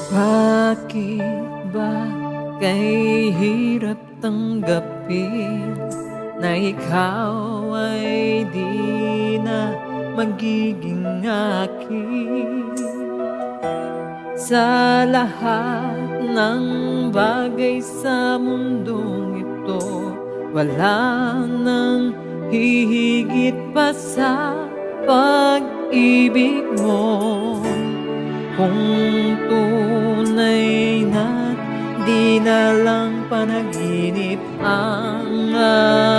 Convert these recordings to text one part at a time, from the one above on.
Bakit ba kay hirap tanggapin na ikaw ay di na magiging akin? Sa lahat ng bagay sa mundong ito, wala nang hihigit pa sa pag-ibig mo. Kung tunay na't di na lang panaginip ang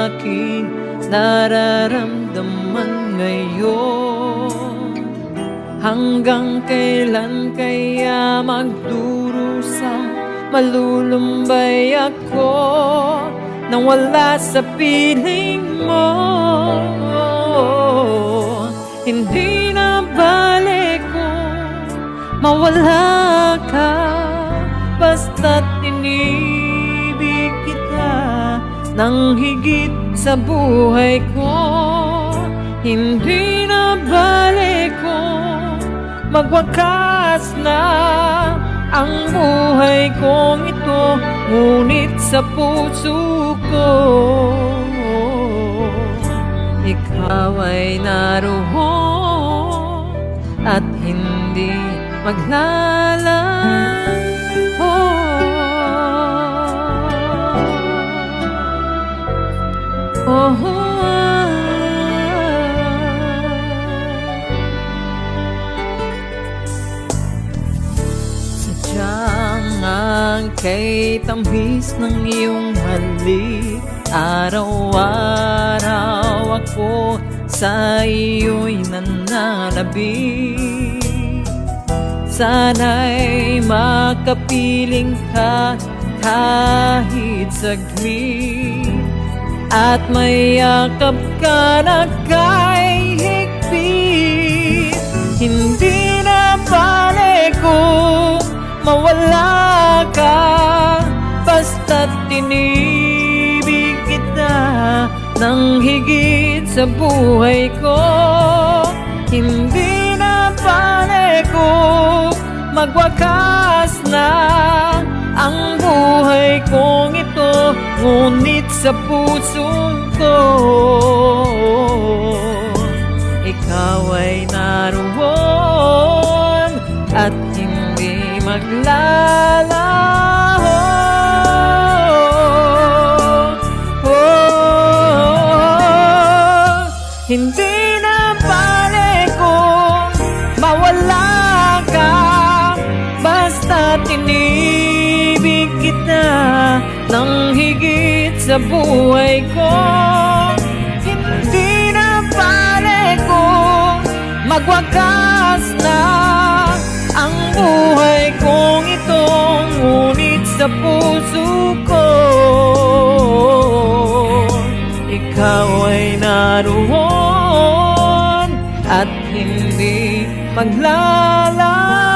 aking nararamdaman ngayon, hanggang kailan kaya magdurusa, malulumbay ako nang wala sa piling mo? Hindi na balik mawala ka, basta't inibig kita nang higit sa buhay ko. Hindi na balik ko, magwakas na ang buhay kong ito, ngunit sa puso ko ikaw ay naroon at hindi maglalaho. Sadyang ang kay tamis ng iyong halik, araw-araw ako sa iyo'y nananabik. Sana'y makapiling ka kahit saglit, at mayakap ka na kay higpit. Hindi na balik ko mawala ka, basta't tinibig kita nang higit sa buhay ko. Hindi na balik ko, magwakas na ang buhay kong ito, ngunit sa puso ko ikaw ay naroon at hindi maglalaho. Hindi na balik ko mawala ka, basta't inibig kita nang higit sa buhay ko. Hindi na balik ko, magwakas na ang buhay kong ito, ngunit sa puso ko ikaw ay naroon at hindi maglalaho.